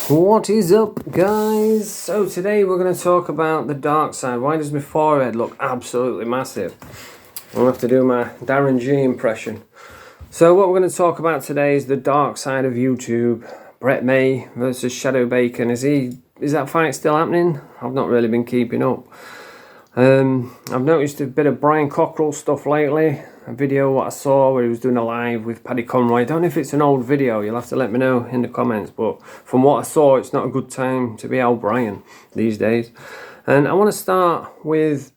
What is up, guys? So today we're going to talk about the dark side. Why does my forehead look absolutely massive? I'll have to do my Darren G impression. So what we're going to talk about today is the dark side of YouTube. Brett May versus Shadow Bacon. Is that fight still happening? I've not really been keeping up. I've noticed a bit of Brian Cockrell stuff lately. A video what I saw where he was doing a live with Paddy Conroy. I don't know if it's an old video, you'll have to let me know in the comments, but from what I saw, it's not a good time to be Al Brian these days. And I want to start with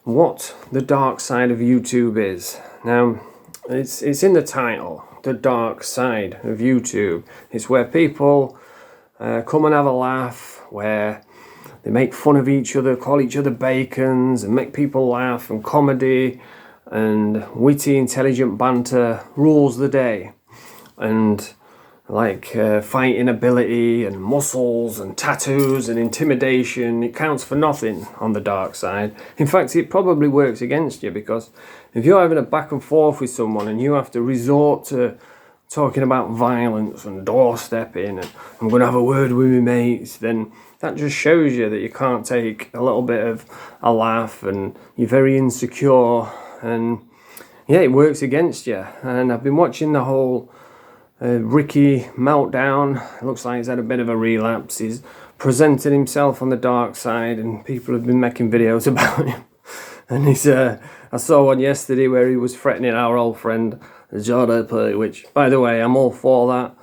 what the dark side of YouTube is. Now, it's in the title, the dark side of YouTube. It's where people come and have a laugh, where they make fun of each other, call each other bacons, and make people laugh, and comedy and witty, intelligent banter rules the day. And like fighting ability and muscles and tattoos and intimidation, it counts for nothing on the dark side. In fact, it probably works against you, because if you're having a back and forth with someone and you have to resort to talking about violence and doorstepping and I'm going to have a word with my mates, then that just shows you that you can't take a little bit of a laugh and you're very insecure, and yeah, it works against you. And I've been watching the whole Ricky meltdown. It looks like he's had a bit of a relapse. He's presented himself on the dark side and people have been making videos about him. And I saw one yesterday where he was threatening our old friend JDP, which, by the way, I'm all for that,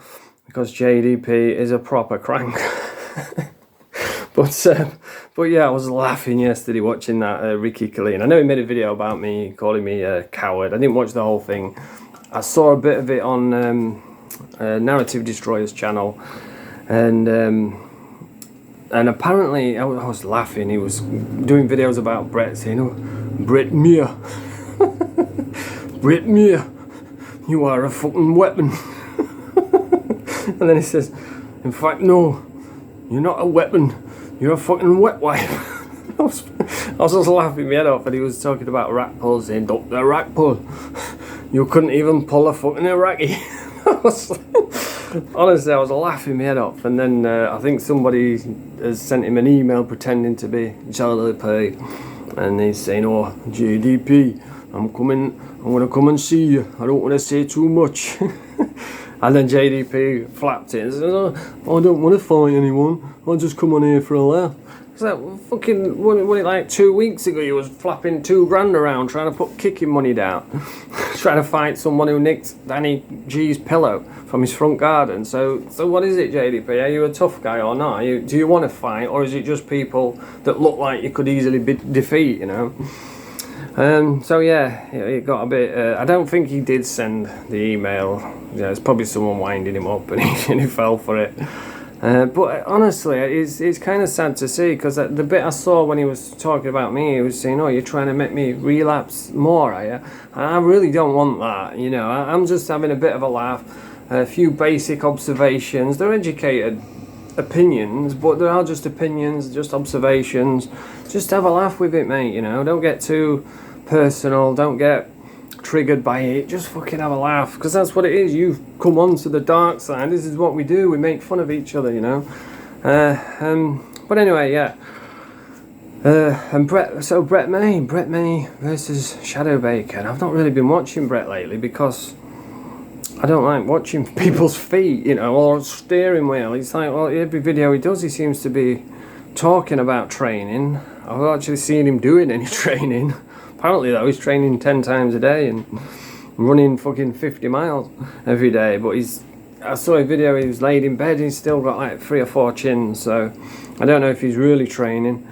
because JDP is a proper crank. But yeah, I was laughing yesterday watching that Ricky Colleen. I know he made a video about me, calling me a coward. I didn't watch the whole thing. I saw a bit of it on Narrative Destroyer's channel, and apparently I was laughing. He was doing videos about Brett, saying, "Oh, Brett Meir, Brett Meir, you are a fucking weapon." And then he says, "In fact, no, you're not a weapon. You're a fucking wet wipe." I was just laughing my head off, and he was talking about rack pulls, saying, "Dr. Rack Pull, you couldn't even pull a fucking Iraqi." Honestly, I was laughing my head off. And then I think somebody has sent him an email pretending to be JDP, and he's saying, "Oh, JDP, I'm going to come and see you. I don't want to say too much." And then JDP flapped it and said, "Oh, I don't want to fight anyone. I'll just come on here for a laugh." It's like, fucking, what, like 2 weeks ago, you was flapping $2,000 around trying to put kicking money down. Trying to fight someone who nicked Danny G's pillow from his front garden. So what is it, JDP? Are you a tough guy or not? Do you want to fight, or is it just people that look like you could easily defeat, you know? So yeah, it got a bit. I don't think he did send the email. Yeah, it's probably someone winding him up, and he fell for it. But honestly, it's kind of sad to see, because the bit I saw when he was talking about me, he was saying, "Oh, you're trying to make me relapse more, are you?" I really don't want that, you know. I'm just having a bit of a laugh, a few basic observations. They're educated opinions, but they are just opinions, just observations. Just have a laugh with it, mate, you know. Don't get too personal, don't get triggered by it, just fucking have a laugh, because that's what it is. You've come on to the dark side. This is what we do, we make fun of each other, you know. But anyway, yeah. And Brett May versus Shadow Bacon. I've not really been watching Brett lately, because I don't like watching people's feet, you know, or steering wheel. It's like, well, every video he does, he seems to be talking about training. I've actually seen him doing any training. Apparently, though, he's training 10 times a day and running fucking 50 miles every day. But I saw a video, he was laid in bed and he's still got like 3 or 4 chins. So I don't know if he's really training.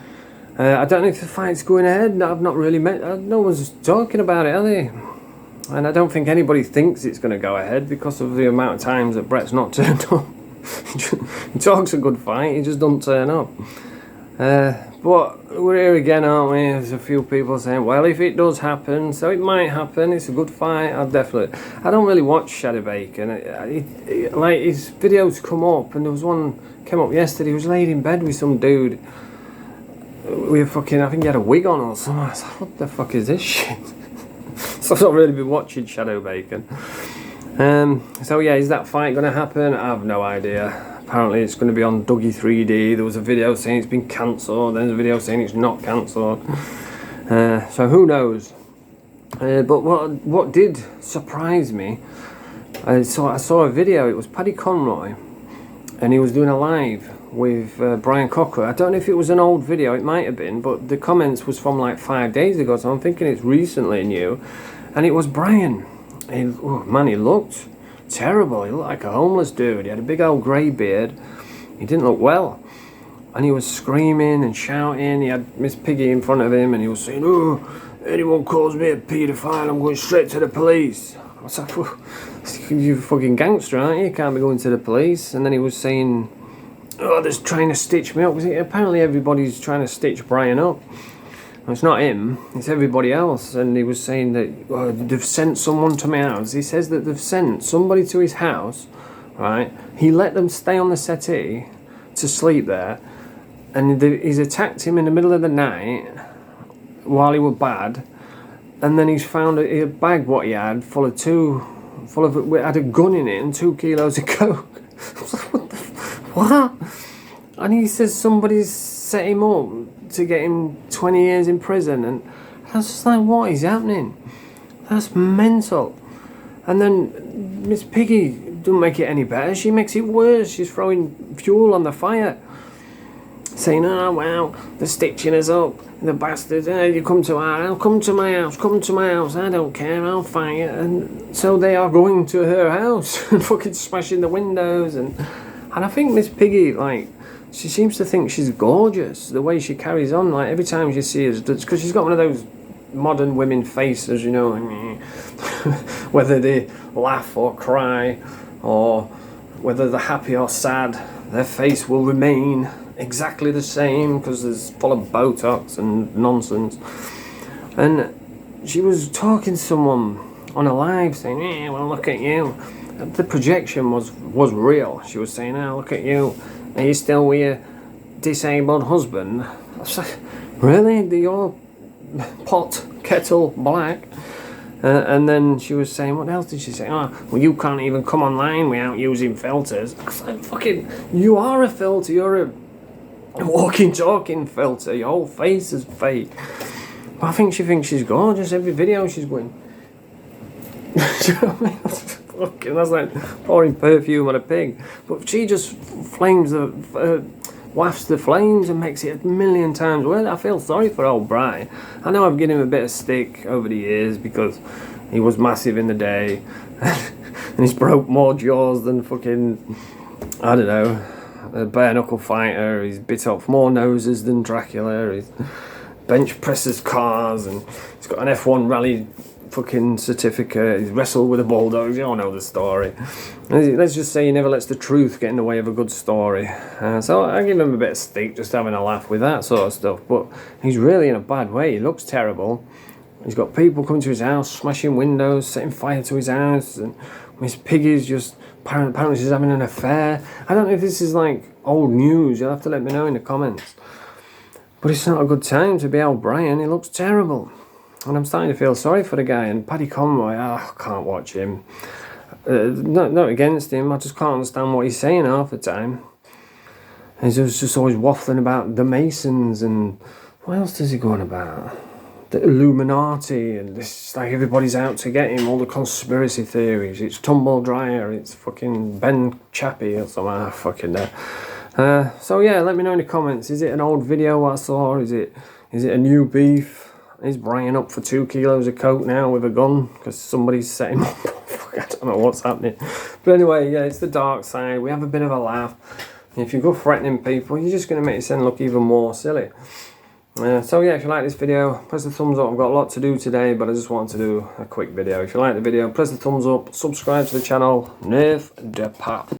I don't know if the fight's going ahead. I've not really met. No one's talking about it, are they? And I don't think anybody thinks it's going to go ahead, because of the amount of times that Brett's not turned up. He talks a good fight, he just doesn't turn up. But we're here again, aren't we? There's a few people saying, well, if it does happen, so it might happen, it's a good fight. I don't really watch Shadow Bacon. Like, his videos come up, and there was one came up yesterday. He was laid in bed with some dude with fucking, I think he had a wig on or something. I was like, what the fuck is this shit? So I've not really been watching Shadow Bacon. So yeah, is that fight going to happen? I have no idea. Apparently it's going to be on Dougie 3D. There was a video saying it's been cancelled, then there's a video saying it's not cancelled. So who knows? But what did surprise me, I saw a video. It was Paddy Conroy, and he was doing a live with Brian Cocker. I don't know if it was an old video, it might have been, but the comments was from like 5 days ago, so I'm thinking it's recently new. And it was Brian. Oh man, he looked terrible. He looked like a homeless dude. He had a big old grey beard. He didn't look well. And he was screaming and shouting. He had Miss Piggy in front of him, and he was saying, "Oh, anyone calls me a paedophile, I'm going straight to the police." I was like, well, "You fucking gangster, aren't you? You can't be going to the police." And then he was saying, "Oh, they're trying to stitch me up." Because apparently everybody's trying to stitch Brian up. Well, it's not him, it's everybody else. And he was saying that they've sent someone to my house. He says that they've sent somebody to his house, right? He let them stay on the settee to sleep there. And he's attacked him in the middle of the night while he was bad. And then he's found a bag what he had it had a gun in it and 2 kilos of coke. I was like, what? And he says somebody's set him up to get him 20 years in prison. And I was just like, what is happening? That's mental. And then Miss Piggy doesn't make it any better. She makes it worse. She's throwing fuel on the fire, saying, "Oh well, they're stitching us up, the bastards. You come to I'll come to my house, come to my house. I don't care, I'll fight it." And so they are going to her house and fucking smashing the windows. And I think Miss Piggy, like, she seems to think she's gorgeous, the way she carries on. Like, every time you see her, because she's got one of those modern women faces, you know, whether they laugh or cry, or whether they're happy or sad, their face will remain exactly the same because it's full of Botox and nonsense. And she was talking to someone on a live saying, "Yeah, well, look at you." The projection was real. She was saying, "Oh, look at you. Are you still with your disabled husband?" I was like, really? You're pot, kettle, black? And then she was saying, what else did she say? "Oh, well, you can't even come online without using filters." I was like, fucking, you are a filter. You're a walking, talking filter. Your whole face is fake. But I think she thinks she's gorgeous. Every video she's going. Do you know what I mean? Fucking, that's like pouring perfume on a pig. But she just wafts the flames and makes it a million times worse. I feel sorry for old Brian. I know I've given him a bit of stick over the years because he was massive in the day. And he's broke more jaws than fucking, I don't know, a bare knuckle fighter. He's bit off more noses than Dracula. He's bench presses cars, and he's got an F1 rally fucking certificate. He's wrestled with the Bulldogs. You all know the story. Let's just say he never lets the truth get in the way of a good story. So I give him a bit of stick, just having a laugh with that sort of stuff. But he's really in a bad way. He looks terrible. He's got people coming to his house, smashing windows, setting fire to his house, and Miss Piggy's just apparently she's having an affair. I don't know if this is like old news. You'll have to let me know in the comments. But it's not a good time to be old Brian. He looks terrible. And I'm starting to feel sorry for the guy. And Paddy Conroy, I can't watch him. Not against him, I just can't understand what he's saying half the time. He's just always waffling about the Masons, and what else does he go on about? The Illuminati, and it's like everybody's out to get him, all the conspiracy theories. It's Tumble Dryer, it's fucking Ben Chappie or something, I fucking know. So yeah, let me know in the comments. Is it an old video I saw? Is it a new beef? Is Brian up for 2 kilos of coke now with a gun because somebody's set him up? I don't know what's happening. But anyway, yeah, it's the dark side. We have a bit of a laugh. And if you go threatening people, you're just going to make yourself look even more silly. So yeah, if you like this video, press the thumbs up. I've got a lot to do today, but I just wanted to do a quick video. If you like the video, press the thumbs up, subscribe to the channel. Nerf the pop.